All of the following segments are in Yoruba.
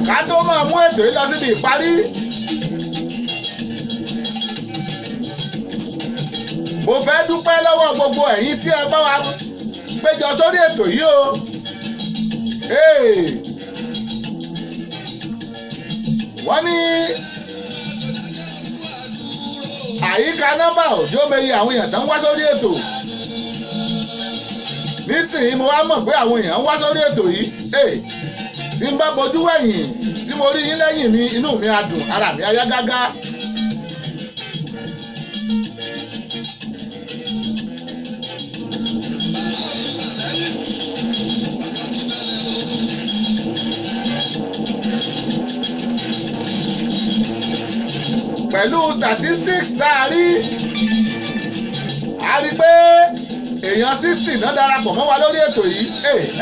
ká tó máa mú ètò yìí lọ síbi ìparí. mo fẹ́ dúpẹ́ lọ́wọ́ gbogbo ẹ̀yin tí ẹ bá wa péjọ sórí ètò yìí o. wọ́n ní àyíká nọ́mbà òjò mẹ́yẹ àwọn èèyàn tó ń wá sórí ètò. nísìnyí mo wá mọ̀ pé àwọn èèyàn ń wá sórí ètò yìí. tí n bá bojú wẹ̀yìn tí mo rí yín lẹ́yìn mi inú mi á dùn ara mi á yá gágá. pẹ̀lú statistics tá a rí pé èèyàn 60 náà darapọ̀ mọ́ wa lórí ètò yìí.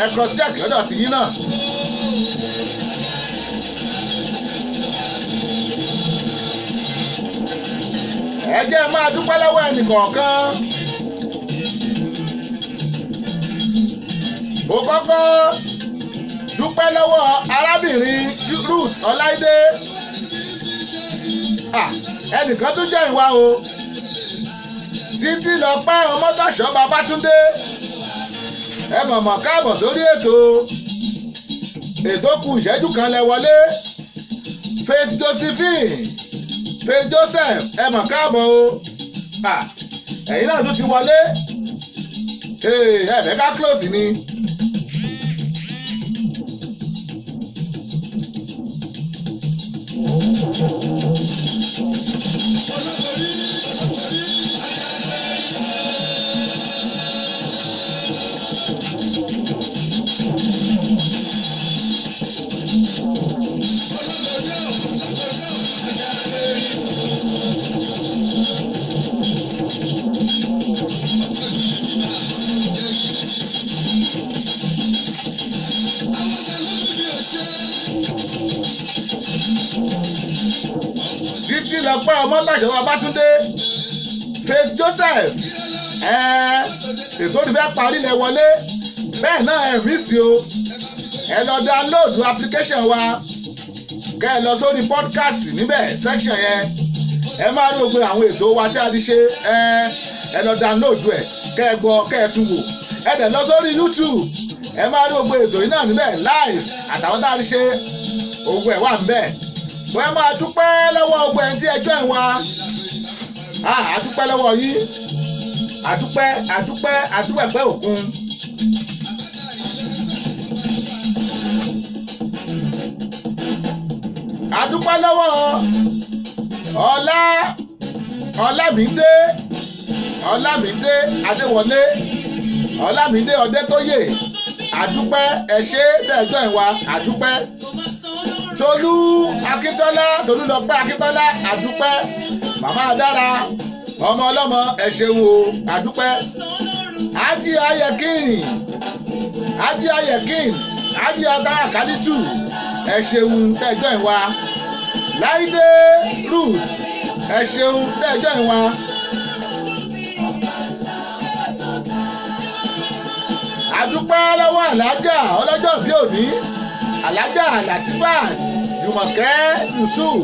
ẹ cross check lọ́dọ̀ ti yín náà. ẹ jẹ́ máa dúpẹ́ lọ́wọ́ ẹnìkọ̀ọ̀kan. mo kọ́kọ́ dúpẹ́ lọ́wọ́ arábìnrin Ruth Ọláìdé. ẹnìkan tún jẹ́ ìwà o. títí lọ pẹ́ Ọmọ́tọ̀ṣọ́ Babátúndé. ẹ mọ̀mọ́ káàbọ̀ sórí ètò kù ìṣẹ́jú kan lẹ wọlé. Faith Joseph ẹ mọ̀ káàbọ̀ o. ẹ̀yin náà tún ti wọlé. ẹ̀fẹ̀ ká close ni. títí lọ pẹ́ Ọmọ́tọ̀ṣọ́ Babátúndé. Faith Joseph ètò ìfẹ́ parí lẹ wọlé. bẹ́ẹ̀ náà ẹ rí sí o. ẹ lọ download application wa kẹ́ ẹ lọ sórí podcast níbẹ̀ section yẹn. ẹ máa rí gbogbo àwọn ètò wa tí a ti ṣe. ẹ lọ download ẹ kẹ́ ẹ gbọ́ kẹ́ ẹ tún wò. ẹ dẹ̀ lọ sórí YouTube. ẹ máa rí gbogbo ètò yìí náà níbẹ̀ live àtàwọn tá a ti ṣe ogun ẹ̀ wà níbẹ̀. mo ẹ máa dúpẹ́ lọ́wọ́ gbogbo ẹni tí ẹjọ́ ẹ̀ wá. àdúpẹ́ lọ́wọ́ yín. àdúpẹ́ pẹ́ òkun. àdúpẹ́ lọ́wọ́ Ọlámídé Adéwọlé Ọlámídé Ọdẹ́tóyè. àdúpẹ́ ẹ ṣé tẹ́ẹ̀jọ́ ẹ̀ wá. àdúpẹ́ Tolú Lọ́pẹ́ Akíntọ́lá. àdúpẹ́ Màmá Dára ọmọ ọlọ́mọ ẹ ṣeun o. àdúpẹ́ Ájí Ayẹ̀kín Ájí Adára Kálítù ẹ ṣeun tẹ́ẹ̀jọ́ ẹ̀ wá. Láìdé Ruth ẹ ṣeun tẹ́ẹ̀jọ́ ẹ̀ wá. àdúpẹ́ lọ́wọ́ alájà ọlọ́jọ́ bí òní alájà Latifat Jùmọ̀kẹ́ Yusuf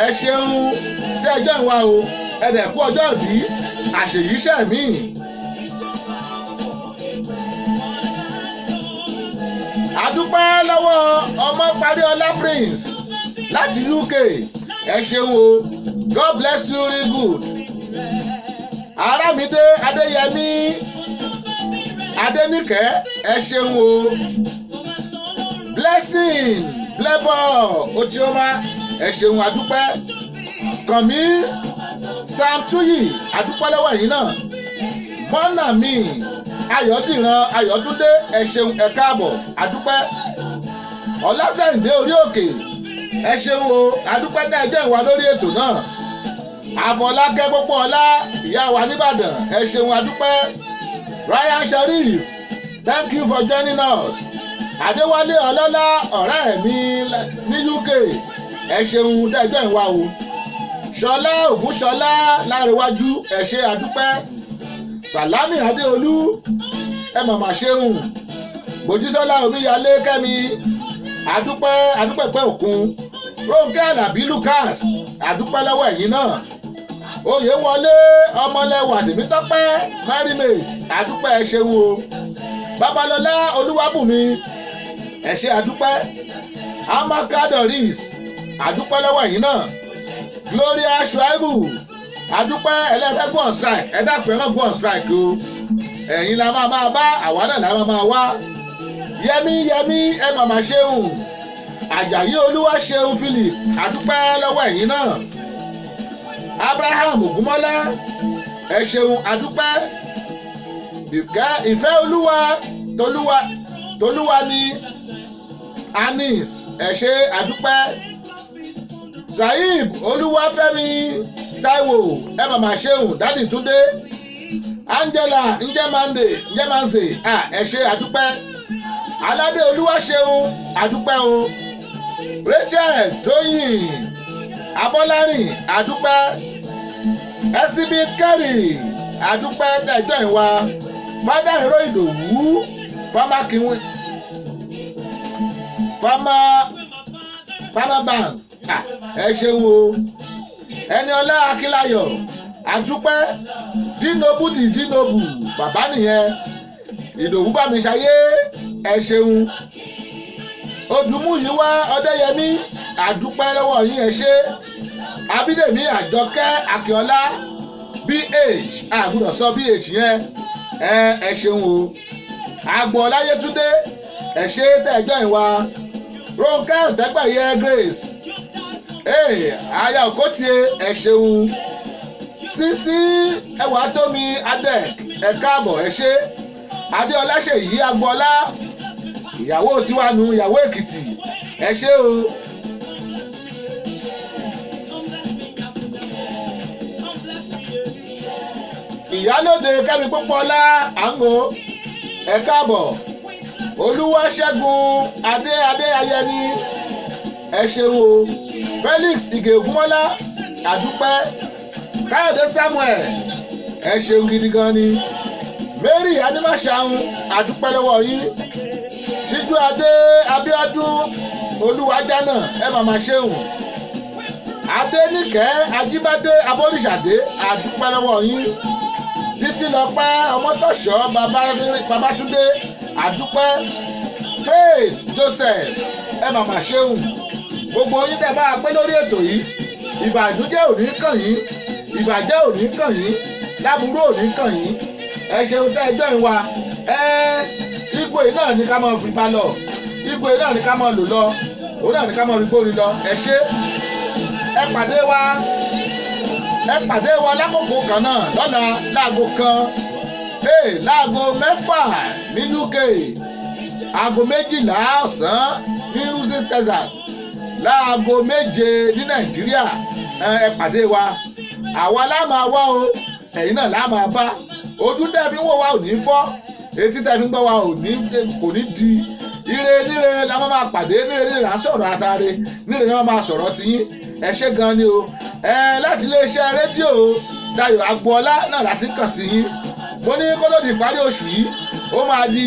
ẹ ṣeun tí ẹjọ́ ìwà o ẹ̀dẹ̀ kú ọjọ́ bí àṣeyíṣẹ́ mi. àdúpẹ́ lọ́wọ́ Ọmọparíọlá Prince láti UK ẹ ṣeun o God bless you real good. Àràmídé Adéyẹmí Adéníkẹ́ ẹ ṣeun o. Blessing Flavour Ochioma ẹ ṣeun àdúpẹ́. Kànmí Sam Tuyi àdúpẹ́ lọ́wọ́ yìí náà. Mọ́nà mi Ayọ̀dìran Ayọ̀túndé ẹ ṣeun ẹ káàbọ̀ àdúpẹ́. Ọlásẹ̀ǹdé orí òkè ẹ ṣeun o àdúpẹ́ tẹ́ ẹ jẹ́ ìwà lórí ètò náà. Àfọlákẹ́ Pópóọlá ìyá wa nìbàdàn ẹ ṣeun àdúpẹ́. Ryan Sharif thank you for joining us. Adéwálé Ọlọ́lá ọ̀rẹ́ mi ní UK ẹ ṣeun dẹ́jọ́ ìwà o. Ṣọlá Ògúnṣọlá Lárẹ̀wájú ẹ ṣe àdúpẹ́. Sàlámì Adéolú ẹ màmá ṣeun. Bòjísọ́lá Omíyalé Kẹ́mi adúpẹ́ pẹ́ òkun Rónkẹ́ Àlàbí Lucas adúpẹ́ lọ́wọ́ ẹ̀yin náà Oyèwọlé ọmọlẹ́wà Tèmítọ́pẹ́ Marymaid adúpẹ́ ẹ ṣeun o Babalọ́lá Olúwabùnmi ẹ ṣé adúpẹ́ Amaka Doris adúpẹ́ lọ́wọ́ ẹ̀yin náà Gloria Shuaibu adúpẹ́ ẹlẹ́fẹ́ on strike ẹ dákun ẹ má go on strike o ẹ̀yin la máa bá àwa náà la máa wá Yẹmí ẹ màmá ṣeun Àjàyí Olúwaṣeun Philip adúpẹ́ lọ́wọ́ ẹ̀yin náà Abraham Ògúnmọ́lá ẹ ṣeun adúpẹ́ ìfẹ́ olúwa tolúwa ní Anis ẹ ṣé adúpẹ́ Zaib Olúwafẹ́mi Táíwò ẹ màmá ṣeun Dádì Túndé Angela Njẹ́manze ẹ ṣé adúpẹ́ Aládé Olúwaṣeun adúpẹ́ o Rachel Tóyìn Abọ́lárìn adúpẹ́ Exhibit Kerry adúpẹ́ tẹ̀jọ́ ìwà Fádà Ìró Ìdòwú Farmer Bank ẹ ṣeun o Ẹniọlá Akínláyọ̀ adúpẹ́ Dinobu bàbá nìyẹn Ìdòwú Bámiṣayé ẹ ṣeun Odùmúyìwá Ọdẹ́yẹmí àdúpẹ́ lọ́wọ́ yín ẹ ṣé Abídèmí Àjọkẹ́ Akínọlá BH àgùdọ̀ sọ BH yẹn ẹ ṣeun o Agboola Yétúndé ẹ ṣé tẹ́jọ́ ìwà Rónkẹ́ Ọ̀tẹ́gbẹ̀yẹ Grace aya Òkótìé ẹ ṣeun Sísí Ẹwàtómi Adek ẹ káàbọ̀ ẹ ṣé Adéọlá Ṣèyí Agboola ìyàwó tiwanu ìyàwó Èkìtì ẹ ṣé o Ìyálóde Kẹ́mi Pópóọlá àǹgó ẹ káàbọ̀ Olúwaṣẹ́gun Adéyẹmí ẹ ṣeun o Felix Ìgè Ògúnmọ́lá àdúpẹ́ Káyọ̀dé Samuel ẹ ṣeun gidi gan ni Mary Adémáṣàun àdúpẹ́ lọ́wọ́ yín Jíjú Adé Abíọ́dún Olúwajánà ẹ màmá ṣeun Adéníkẹ́ Ajíbádé Abóríṣàdé àdúpẹ́ lọ́wọ́ yín Títílọpẹ́ Ọmọ́tọ̀ṣọ́ Babátúndé àdúpẹ́ Faith Joseph ẹ màmá ṣeun gbogbo yín tẹ́ bá pẹ́ lórí ètò yìí ìbànújẹ́ ò ní kàn yín ìbàjẹ́ ò ní kàn yín láburú ò ní kàn yín ẹ ṣeun tẹ́ ẹjọ́ ìwà ipò yìí náà ní ká máa fi bá lọ ipò yìí náà ní ká máa lò lọ òun náà ní ká máa fi gbórin lọ ẹ ṣé ẹ pàdé wa lákòókò kan náà lọ́la láago kan láago 6 ní UK aago 12 ọ̀sán ní Houston Texas láago 7 ní Nàìjíríà ẹ pàdé wa àwa la máa wá o ẹ̀yin náà la máa bá ojú tẹ́ fi ń wò wá ò ní fọ́ etí tẹ́ fi ń gbọ́ wa kò ní di níre la máa pàdé níre là ń sọ̀rọ̀ àtàrẹ níre la máa sọ̀rọ̀ tiyín ẹ ṣé gan ni o láti iléeṣẹ́ rédíò Dayọ̀ Agboola náà láti kàn sí yín mo ní kó tó di ìparí oṣù yìí ó máa di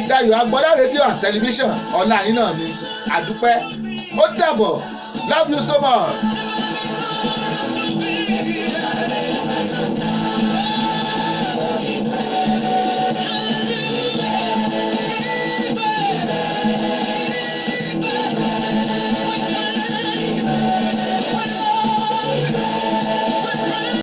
Dayọ̀ Agboola rédíò and tẹlifíṣàn ọ̀la yín náà ni àdúpẹ́ ó dàbọ̀ love you so much.